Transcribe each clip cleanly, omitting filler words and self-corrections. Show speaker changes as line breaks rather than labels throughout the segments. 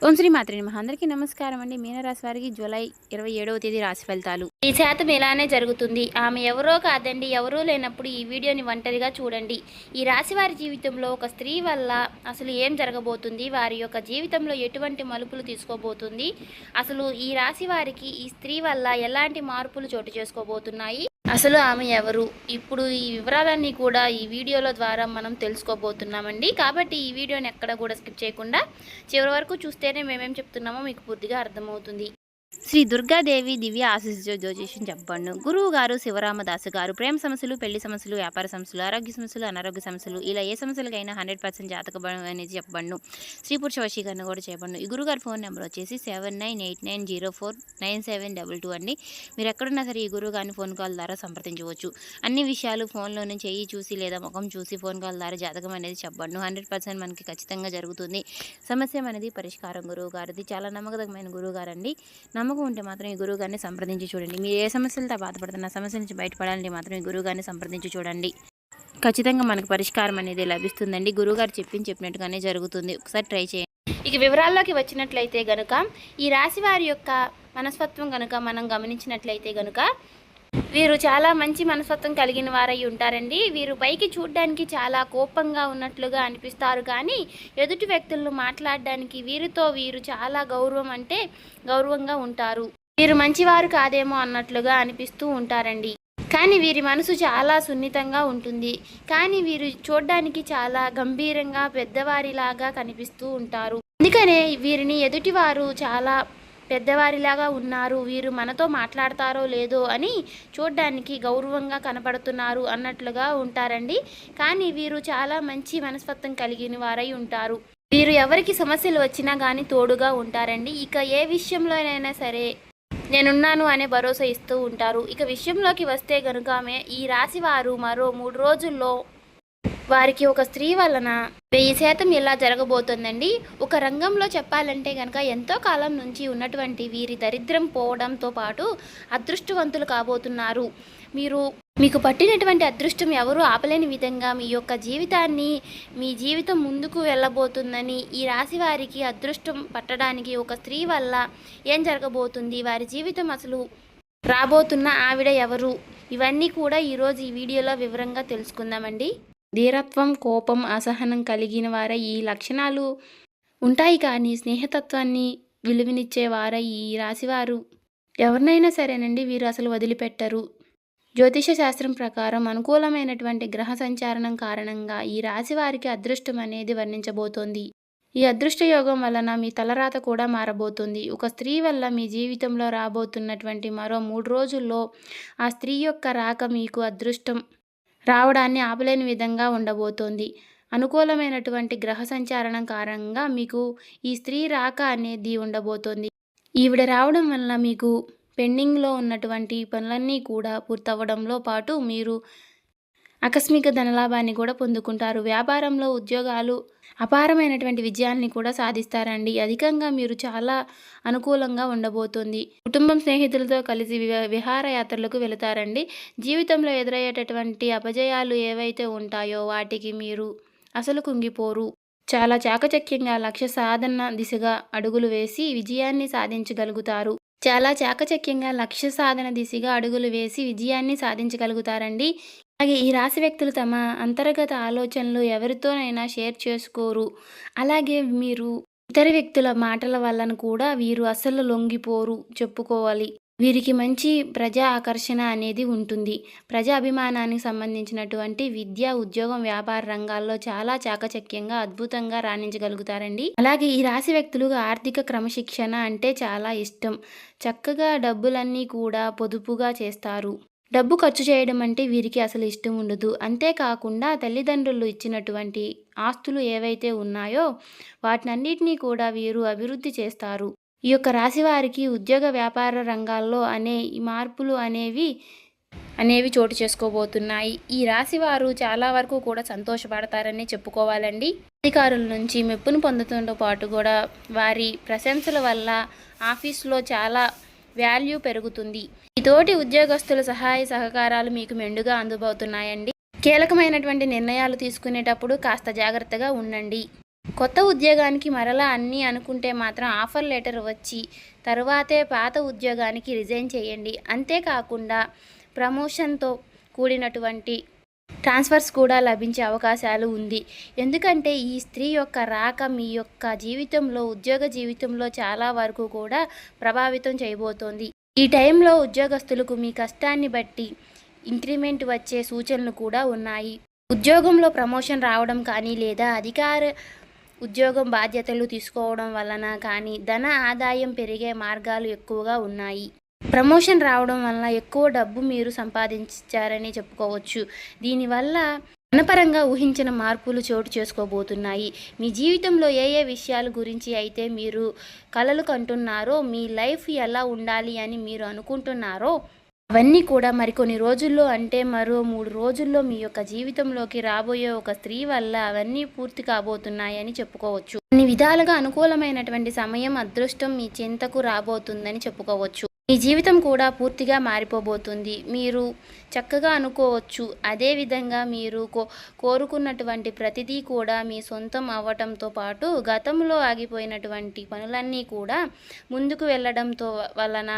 ఓం శ్రీ మాత్రే నమః. అందరికీ నమస్కారం అండి. మీనరాశి వారికి జూలై 27వ తేదీ రాశి ఫలితాలు. ఈ శాతం ఇలానే జరుగుతుంది. ఆమె ఎవరో కాదండి, ఎవరూ లేనప్పుడు ఈ వీడియోని ఒంటరిగా చూడండి. ఈ రాశి వారి జీవితంలో ఒక స్త్రీ వల్ల అసలు ఏం జరగబోతుంది, వారి యొక్క జీవితంలో ఎటువంటి మలుపులు తీసుకోబోతుంది, అసలు ఈ రాశి వారికి ఈ స్త్రీ వల్ల ఎలాంటి మార్పులు చోటు చేసుకోబోతున్నాయి, అసలు ఆమె ఎవరు, ఇప్పుడు ఈ వివరాలన్నీ కూడా ఈ వీడియోల ద్వారా మనం తెలుసుకోబోతున్నామండి. కాబట్టి ఈ వీడియోని ఎక్కడ కూడా స్కిప్ చేయకుండా చివరి వరకు చూస్తేనే మేమేం చెప్తున్నామో మీకు పూర్తిగా అర్థమవుతుంది. శ్రీ దుర్గాదేవి దివ్య ఆశీస్సుతో జ్యోతిష్యం చెప్పండు. గురువు గారు శివరామదాసు గారు ప్రేమ సమస్యలు, పెళ్లి సమస్యలు, వ్యాపార సమస్యలు, ఆరోగ్య సమస్యలు, అనారోగ్య సమస్యలు, ఇలా ఏ సమస్యలకైనా 100% జాతక బలం అనేది చెప్పండు. స్త్రీ పురుష వశీకరణ కూడా చెప్పండు. ఈ గురుగారి ఫోన్ నెంబర్ వచ్చేసి 7989049722 అండి. మీరు ఎక్కడున్నా సరే ఈ గురువు గారిని ఫోన్ కాల్ ద్వారా సంప్రదించవచ్చు. అన్ని విషయాలు ఫోన్లో నుంచి చెయ్యి చూసి లేదా ముఖం చూసి ఫోన్ కాల్ ద్వారా జాతకం అనేది చెప్పండు. 100% మనకి ఖచ్చితంగా జరుగుతుంది. సమస్య అనేది పరిష్కారం గురువు గారిది. చాలా నమ్మకమైన గురువు గారండి. నమ్మకం ఉంటే మాత్రం ఈ గురువు గారిని సంప్రదించి చూడండి. మీరు ఏ సమస్యలతో బాధపడుతున్న సమస్య నుంచి బయటపడాలంటే మాత్రం ఈ గురువు గారిని సంప్రదించి చూడండి. ఖచ్చితంగా మనకు పరిష్కారం అనేది లభిస్తుందండి. గురువుగారు చెప్పినట్టుగానే జరుగుతుంది. ఒకసారి ట్రై చేయండి. ఇక వివరాల్లోకి వచ్చినట్లయితే గనుక ఈ రాశి వారి యొక్క మనస్తత్వం కనుక మనం గమనించినట్లయితే గనుక వీరు చాలా మంచి మనస్తత్వం కలిగిన వారై ఉంటారండి. వీరు పైకి చూడడానికి చాలా కోపంగా ఉన్నట్లుగా అనిపిస్తారు, కానీ ఎదుటి వ్యక్తులను మాట్లాడడానికి వీరు చాలా గౌరవంగా ఉంటారు. వీరు మంచివారు కాదేమో అన్నట్లుగా అనిపిస్తూ ఉంటారండి. కానీ వీరి మనసు చాలా సున్నితంగా ఉంటుంది. కానీ వీరు చూడడానికి చాలా గంభీరంగా పెద్దవారిలాగా కనిపిస్తూ ఉంటారు. అందుకనే వీరిని ఎదుటివారు చాలా పెద్దవారిలాగా ఉన్నారు, వీరు మనతో మాట్లాడతారో లేదో అని చూడ్డానికి గౌరవంగా కనపడుతున్నారు అన్నట్లుగా ఉంటారండి. కానీ వీరు చాలా మంచి మనస్తత్వం కలిగిన వారై ఉంటారు. వీరు ఎవరికి సమస్యలు వచ్చినా కానీ తోడుగా ఉంటారండి. ఇక ఏ విషయంలోనైనా సరే నేనున్నాను అనే భరోసా ఇస్తూ ఉంటారు. ఇక విషయంలోకి వస్తే గనుక ఈ రాశి వారు మరో 3 రోజుల్లో వారికి ఒక స్త్రీ వలన 1000% ఇలా జరగబోతుందండి. ఒక రంగంలో చెప్పాలంటే కనుక ఎంతో కాలం నుంచి ఉన్నటువంటి వీరి దరిద్రం పోవడంతో పాటు అదృష్టవంతులు కాబోతున్నారు. మీకు పట్టినటువంటి అదృష్టం ఎవరు ఆపలేని విధంగా మీ జీవితం ముందుకు వెళ్ళబోతుందని, ఈ రాశి వారికి అదృష్టం పట్టడానికి ఒక స్త్రీ వల్ల ఏం జరగబోతుంది, వారి జీవితం అసలు రాబోతున్న ఆవిడ ఎవరు, ఇవన్నీ కూడా ఈరోజు ఈ వీడియోలో వివరంగా తెలుసుకుందామండి. ధీరత్వం, కోపం, అసహనం కలిగిన వారై ఈ లక్షణాలు ఉంటాయి, కానీ స్నేహతత్వాన్ని విలువనిచ్చేవారై ఈ రాశివారు ఎవరినైనా సరేనండి వీరు అసలు వదిలిపెట్టరు. జ్యోతిష శాస్త్రం ప్రకారం అనుకూలమైనటువంటి గ్రహ సంచారణం కారణంగా ఈ రాశి వారికి అదృష్టం అనేది వర్ణించబోతోంది. ఈ అదృష్ట యోగం వలన మీ తలరాత కూడా మారబోతుంది. ఒక స్త్రీ వల్ల మీ జీవితంలో రాబోతున్నటువంటి మరో 3 రోజుల్లో ఆ స్త్రీ యొక్క రాక మీకు అదృష్టం రావడాన్ని ఆపలేని విధంగా ఉండబోతోంది. అనుకూలమైనటువంటి గ్రహ సంచారణం కారణంగా మీకు ఈ స్త్రీ రాక అనేది ఉండబోతోంది. ఈవిడ రావడం వల్ల మీకు పెండింగ్లో ఉన్నటువంటి పనులన్నీ కూడా పూర్తవడంలో పాటు మీరు ఆకస్మిక ధనలాభాన్ని కూడా పొందుకుంటారు. వ్యాపారంలో ఉద్యోగాలు అపారమైనటువంటి విజయాల్ని కూడా సాధిస్తారండి. అధికంగా మీరు చాలా అనుకూలంగా ఉండబోతుంది. కుటుంబం, స్నేహితులతో కలిసి విహారయాత్రలకు వెళతారండి. జీవితంలో ఎదురయ్యేటటువంటి అపజయాలు ఏవైతే ఉంటాయో వాటికి మీరు అసలు కుంగిపోరు. చాలా చాకచక్యంగా లక్ష్య సాధన దిశగా అడుగులు వేసి విజయాన్ని సాధించగలుగుతారండి. అలాగే ఈ రాశి వ్యక్తులు తమ అంతర్గత ఆలోచనలు ఎవరితోనైనా షేర్ చేసుకోరు. అలాగే మీరు ఇతర వ్యక్తుల మాటల వలన కూడా వీరు అసలు లొంగిపోరు చెప్పుకోవాలి. వీరికి మంచి ప్రజా ఆకర్షణ అనేది ఉంటుంది. ప్రజా అభిమానానికి సంబంధించినటువంటి విద్య, ఉద్యోగం, వ్యాపార రంగాల్లో చాలా చాకచక్యంగా అద్భుతంగా రాణించగలుగుతారండి. అలాగే ఈ రాశి వ్యక్తులకు ఆర్థిక క్రమశిక్షణ అంటే చాలా ఇష్టం. చక్కగా డబ్బులన్నీ కూడా పొదుపుగా చేస్తారు. డబ్బు ఖర్చు చేయడం అంటే వీరికి అసలు ఇష్టం ఉండదు. అంతేకాకుండా తల్లిదండ్రులు ఇచ్చినటువంటి ఆస్తులు ఏవైతే ఉన్నాయో వాటినన్నిటినీ కూడా వీరు అభివృద్ధి చేస్తారు. ఈ యొక్క రాశి వారికి ఉద్యోగ, వ్యాపార రంగాల్లో ఈ మార్పులు అనేవి చోటు చేసుకోబోతున్నాయి. ఈ రాశి వారు చాలా వరకు కూడా సంతోషపడతారని చెప్పుకోవాలండి. అధికారుల నుంచి మెప్పును పొందడంతో పాటు కూడా వారి ప్రశంసల వల్ల ఆఫీసులో చాలా వాల్యూ పెరుగుతుంది. ఈ తోటి ఉద్యోగస్తుల సహాయ సహకారాలు మీకు మెండుగా అందుబోతున్నాయండి. కీలకమైనటువంటి నిర్ణయాలు తీసుకునేటప్పుడు కాస్త జాగ్రత్తగా ఉండండి. కొత్త ఉద్యోగానికి మరలా అన్నీ అనుకుంటే మాత్రం ఆఫర్ లెటర్ వచ్చి తరువాతే పాత ఉద్యోగానికి రిజైన్ చేయండి. అంతేకాకుండా ప్రమోషన్తో కూడినటువంటి ట్రాన్స్ఫర్స్ కూడా లభించే అవకాశాలు ఉంది. ఎందుకంటే ఈ స్త్రీ యొక్క రాక మీ యొక్క జీవితంలో, ఉద్యోగ జీవితంలో చాలా వరకు కూడా ప్రభావితం చేయబోతోంది. ఈ టైంలో ఉద్యోగస్తులకు మీ కష్టాన్ని బట్టి ఇంక్రిమెంట్ వచ్చే సూచనలు కూడా ఉన్నాయి. ఉద్యోగంలో ప్రమోషన్ రావడం కానీ లేదా అధికార ఉద్యోగం బాధ్యతలు తీసుకోవడం వలన కానీ ధన ఆదాయం పెరిగే మార్గాలు ఎక్కువగా ఉన్నాయి. ప్రమోషన్ రావడం వలన ఎక్కువ డబ్బు మీరు సంపాదించారని చెప్పుకోవచ్చు. దీనివల్ల ధనపరంగా ఊహించిన మార్పులు చోటు చేసుకోబోతున్నాయి. మీ జీవితంలో ఏ ఏ విషయాల గురించి అయితే మీరు కలలు కంటున్నారో, మీ లైఫ్ ఎలా ఉండాలి అని మీరు అనుకుంటున్నారో అవన్నీ కూడా మరికొన్ని రోజుల్లో, అంటే మరో 3 రోజుల్లో మీ యొక్క జీవితంలోకి రాబోయే ఒక స్త్రీ వల్ల అవన్నీ పూర్తి కాబోతున్నాయని చెప్పుకోవచ్చు. అన్ని విధాలుగా అనుకూలమైనటువంటి సమయం, అదృష్టం మీ చెంతకు రాబోతుందని చెప్పుకోవచ్చు. మీ జీవితం కూడా పూర్తిగా మారిపోబోతుంది. మీరు చక్కగా అనుకోవచ్చు. అదేవిధంగా మీరు కోరుకున్నటువంటి ప్రతిదీ కూడా మీ సొంతం అవ్వటంతో పాటు గతంలో ఆగిపోయినటువంటి పనులన్నీ కూడా ముందుకు వెళ్ళడంతో వలన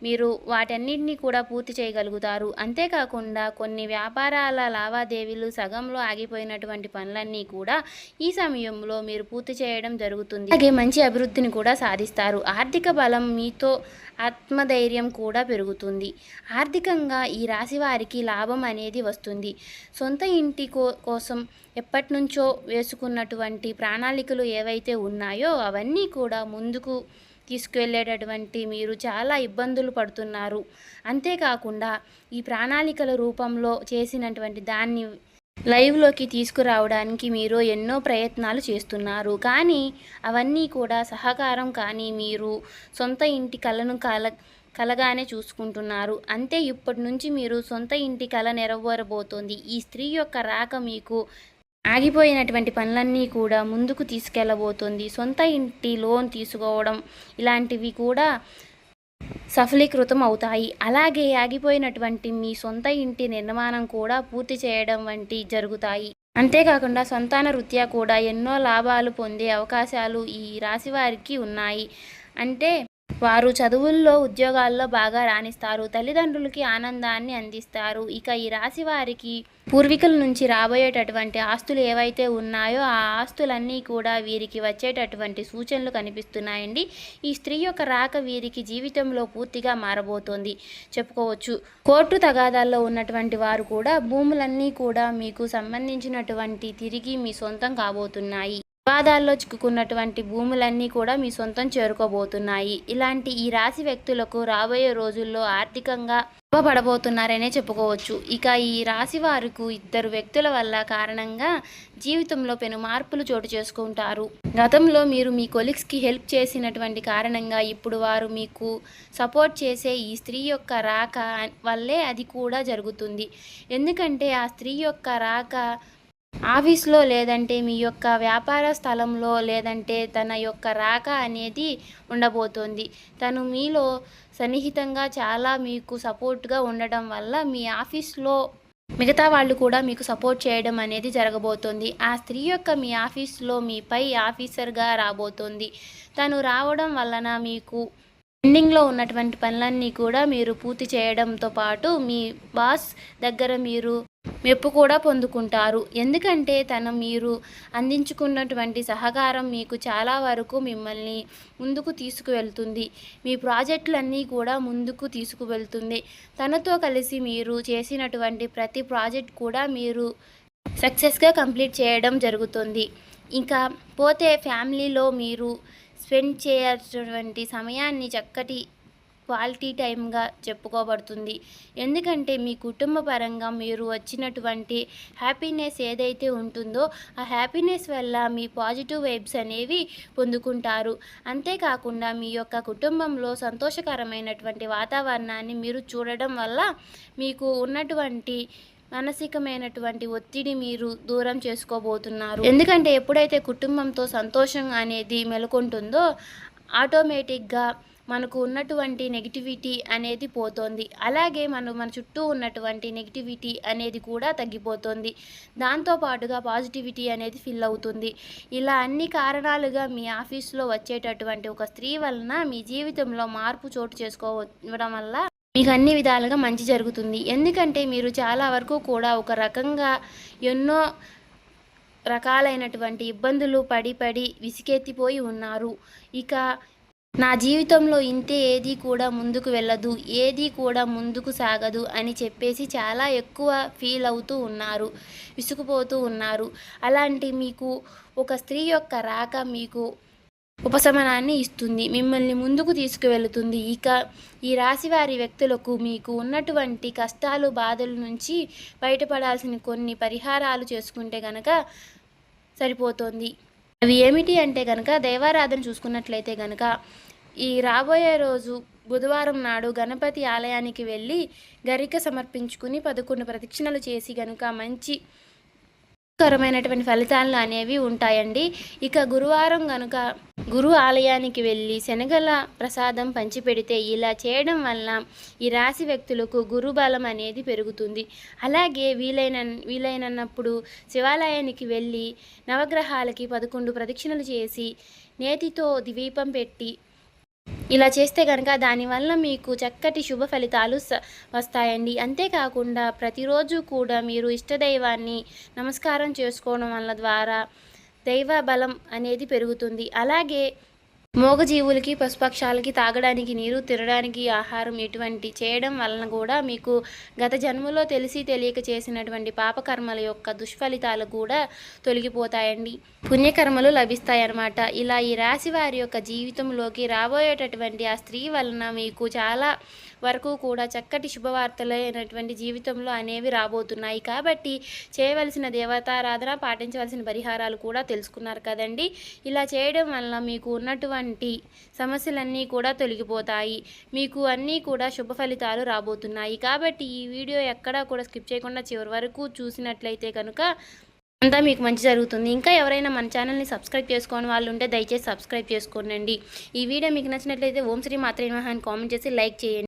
మీరు వాటన్నిటినీ కూడా పూర్తి చేయగలుగుతారు. అంతేకాకుండా కొన్ని వ్యాపారాల లావాదేవీలు సగంలో ఆగిపోయినటువంటి పనులన్నీ కూడా ఈ సమయంలో మీరు పూర్తి చేయడం జరుగుతుంది. అలాగే మంచి అభివృద్ధిని కూడా సాధిస్తారు. ఆర్థిక బలం మీతో ఆత్మధైర్యం కూడా పెరుగుతుంది. ఆర్థికంగా ఈ రాశి వారికి లాభం అనేది వస్తుంది. సొంత ఇంటి కోసం ఎప్పటి నుంచో వేసుకున్నటువంటి ప్రణాళికలు ఏవైతే ఉన్నాయో అవన్నీ కూడా ముందుకు తీసుకువెళ్ళేటటువంటి మీరు చాలా ఇబ్బందులు పడుతున్నారు. అంతేకాకుండా ఈ ప్రణాళికల రూపంలో చేసినటువంటి దాన్ని లైవ్లోకి తీసుకురావడానికి మీరు ఎన్నో ప్రయత్నాలు చేస్తున్నారు. కానీ అవన్నీ కూడా సహకారం కానీ మీరు సొంత ఇంటి కలను కలగానే చూసుకుంటున్నారు. అంతే ఇప్పటి నుంచి మీరు సొంత ఇంటి కల నెరవేరబోతోంది. ఈ స్త్రీ యొక్క రాక మీకు ఆగిపోయినటువంటి పనులన్నీ కూడా ముందుకు తీసుకెళ్ళబోతుంది. సొంత ఇంటి లోన్ తీసుకోవడం ఇలాంటివి కూడా సఫలీకృతం అవుతాయి. అలాగే ఆగిపోయినటువంటి మీ సొంత ఇంటి నిర్మాణం కూడా పూర్తి చేయడం వంటి జరుగుతాయి. అంతేకాకుండా సంతాన రీత్యా కూడా ఎన్నో లాభాలు పొందే అవకాశాలు ఈ రాశి వారికి ఉన్నాయి. అంటే వారు చదువుల్లో, ఉద్యోగాల్లో బాగా రాణిస్తారు. తల్లిదండ్రులకి ఆనందాన్ని అందిస్తారు. ఇక ఈ రాశి వారికి పూర్వీకుల నుంచి రాబోయేటటువంటి ఆస్తులు ఏవైతే ఉన్నాయో ఆ ఆస్తులన్నీ కూడా వీరికి వచ్చేటటువంటి సూచనలు కనిపిస్తున్నాయండి. ఈ స్త్రీ యొక్క రాక వీరికి జీవితంలో పూర్తిగా మారబోతోంది చెప్పుకోవచ్చు. కోర్టు తగాదాల్లో ఉన్నటువంటి వారు కూడా భూములన్నీ కూడా మీకు సంబంధించినటువంటి తిరిగి మీ సొంతం కాబోతున్నాయి. వివాదాల్లో చిక్కుకున్నటువంటి భూములన్నీ కూడా మీ సొంతం చేరుకోబోతున్నాయి. ఇలాంటి ఈ రాశి వ్యక్తులకు రాబోయే రోజుల్లో ఆర్థికంగా లాభపడబోతున్నారనే చెప్పుకోవచ్చు. ఇక ఈ రాశి వారికి 2 వ్యక్తుల వల్ల కారణంగా జీవితంలో పెను మార్పులు చోటు చేసుకుంటారు. గతంలో మీరు మీ కొలీగ్స్కి హెల్ప్ చేసినటువంటి కారణంగా ఇప్పుడు వారు మీకు సపోర్ట్ చేసే ఈ స్త్రీ యొక్క రాక వల్లే అది కూడా జరుగుతుంది. ఎందుకంటే ఆ స్త్రీ యొక్క రాక ఆఫీస్లో లేదంటే మీ యొక్క వ్యాపార స్థలంలో లేదంటే తన యొక్క రాక అనేది ఉండబోతోంది. తను మీలో సన్నిహితంగా చాలా మీకు సపోర్ట్గా ఉండడం వల్ల మీ ఆఫీస్లో మిగతా వాళ్ళు కూడా మీకు సపోర్ట్ చేయడం అనేది జరగబోతోంది. ఆ స్త్రీ యొక్క మీ ఆఫీస్లో మీ పై ఆఫీసర్గా రాబోతోంది. తను రావడం వలన మీకు పెండింగ్లో ఉన్నటువంటి పనులన్నీ కూడా మీరు పూర్తి చేయడంతో పాటు మీ బాస్ దగ్గర మీరు మెప్పు కూడా పొందుకుంటారు. ఎందుకంటే మీరు అందించుకున్నటువంటి సహకారం మీకు చాలా వరకు మిమ్మల్ని ముందుకు తీసుకువెళ్తుంది. మీ ప్రాజెక్టులన్నీ కూడా ముందుకు తీసుకువెళ్తుంది. తనతో కలిసి మీరు చేసినటువంటి ప్రతి ప్రాజెక్ట్ కూడా మీరు సక్సెస్గా కంప్లీట్ చేయడం జరుగుతుంది. ఇంకా పోతే ఫ్యామిలీలో మీరు స్పెండ్ చేయాల్సినటువంటి సమయాన్ని చక్కటి క్వాలిటీ టైంగా చెప్పుకోబడుతుంది. ఎందుకంటే మీ కుటుంబ పరంగా మీరు వచ్చినటువంటి హ్యాపీనెస్ ఏదైతే ఉంటుందో ఆ హ్యాపీనెస్ వల్ల మీ పాజిటివ్ వైబ్స్ అనేవి పొందుకుంటారు. అంతేకాకుండా మీ యొక్క కుటుంబంలో సంతోషకరమైనటువంటి వాతావరణాన్ని మీరు చూడడం వల్ల మీకు ఉన్నటువంటి మానసికమైనటువంటి ఒత్తిడి మీరు దూరం చేసుకోబోతున్నారు. ఎందుకంటే ఎప్పుడైతే కుటుంబంతో సంతోషం అనేది మెలుకుంటుందో ఆటోమేటిక్గా మనకు ఉన్నటువంటి నెగిటివిటీ అనేది పోతుంది. అలాగే మన చుట్టూ ఉన్నటువంటి నెగిటివిటీ అనేది కూడా తగ్గిపోతుంది. దాంతో పాటుగా పాజిటివిటీ అనేది ఫిల్ అవుతుంది. ఇలా అన్ని కారణాలుగా మీ ఆఫీస్‌లో వచ్చేటటువంటి ఒక స్త్రీ వలన మీ జీవితంలో మార్పు చోటు చేసుకోవడం వల్ల మీకు అన్ని విధాలుగా మంచి జరుగుతుంది. ఎందుకంటే మీరు చాలా వరకు కూడా ఒక రకంగా ఎన్నో రకాలైనటువంటి ఇబ్బందులు పడి విసిగెత్తిపోయి ఉన్నారు. ఇక నా జీవితంలో ఇంతే, ఏది కూడా ముందుకు వెళ్ళదు, ఏది కూడా ముందుకు సాగదు అని చెప్పేసి చాలా ఎక్కువ ఫీల్ అవుతూ ఉన్నారు, విసుగుపోతూ ఉన్నారు. అలాంటి మీకు ఒక స్త్రీ యొక్క రాక మీకు ఉపశమనాన్ని ఇస్తుంది, మిమ్మల్ని ముందుకు తీసుకువెళుతుంది. ఇక ఈ రాశివారి వ్యక్తులకు మీకు ఉన్నటువంటి కష్టాలు, బాధల నుంచి బయటపడాల్సిన కొన్ని పరిహారాలు చేసుకుంటే గనక సరిపోతుంది. అవి ఏమిటి అంటే గనక, దైవారాధన చూసుకున్నట్లయితే గనక ఈ రాబోయే రోజు బుధవారం నాడు గణపతి ఆలయానికి వెళ్ళి గరిక సమర్పించుకుని 11 ప్రదక్షిణలు చేసి గనుక మంచి కరమైనటువంటి ఫలితాలు అనేవి ఉంటాయండి. ఇక గురువారం గనుక గురు ఆలయానికి వెళ్ళి శనగల ప్రసాదం పంచిపెడితే, ఇలా చేయడం వల్ల ఈ రాశి వ్యక్తులకు గురు బలం అనేది పెరుగుతుంది. అలాగే వీలైనప్పుడు శివాలయానికి వెళ్ళి నవగ్రహాలకి 11 ప్రదక్షిణలు చేసి నేతితో దీపం పెట్టి ఇలా చేస్తే కనుక దానివల్ల మీకు చక్కటి శుభ ఫలితాలు వస్తాయండి. అంతేకాకుండా ప్రతిరోజు కూడా మీరు ఇష్టదైవాన్ని నమస్కారం చేసుకోవడం వల్ల ద్వారా దైవ బలం అనేది పెరుగుతుంది. అలాగే మూగజీవులకి, పశుపక్షాలకి తాగడానికి నీరు, తినడానికి ఆహారం ఇటువంటి చేయడం వలన కూడా మీకు గత జన్మలో తెలిసి తెలియక చేసినటువంటి పాపకర్మల యొక్క దుష్ఫలితాలు కూడా తొలగిపోతాయండి, పుణ్యకర్మలు లభిస్తాయన్నమాట. ఇలా ఈ రాశి వారి యొక్క జీవితంలోకి రాబోయేటటువంటి ఆ స్త్రీ వలన మీకు చాలా వరకు కూడా చక్కటి శుభవార్తలైనటువంటి జీవితంలో అనేవి రాబోతున్నాయి. కాబట్టి చేయవలసిన దేవతారాధన, పాటించవలసిన పరిహారాలు కూడా తెలుసుకున్నారు కదండి. ఇలా చేయడం వల్ల మీకు ఉన్నటువంటి సమస్యలన్నీ కూడా తొలగిపోతాయి, మీకు అన్నీ కూడా శుభ ఫలితాలు రాబోతున్నాయి. కాబట్టి ఈ వీడియో ఎక్కడా కూడా స్కిప్ చేయకుండా చివరి వరకు చూసినట్లయితే కనుక అంతా మీకు మంచి జరుగుతుంది. ఇంకా ఎవరైనా మన ఛానల్ని సబ్స్క్రైబ్ చేసుకోని వాళ్ళు ఉంటే దయచేసి సబ్స్క్రైబ్ చేసుకోండి. ఈ వీడియో మీకు నచ్చినట్లయితే ఓం శ్రీ మాత్రే నమః అని కామెంట్ చేసి లైక్ చేయండి.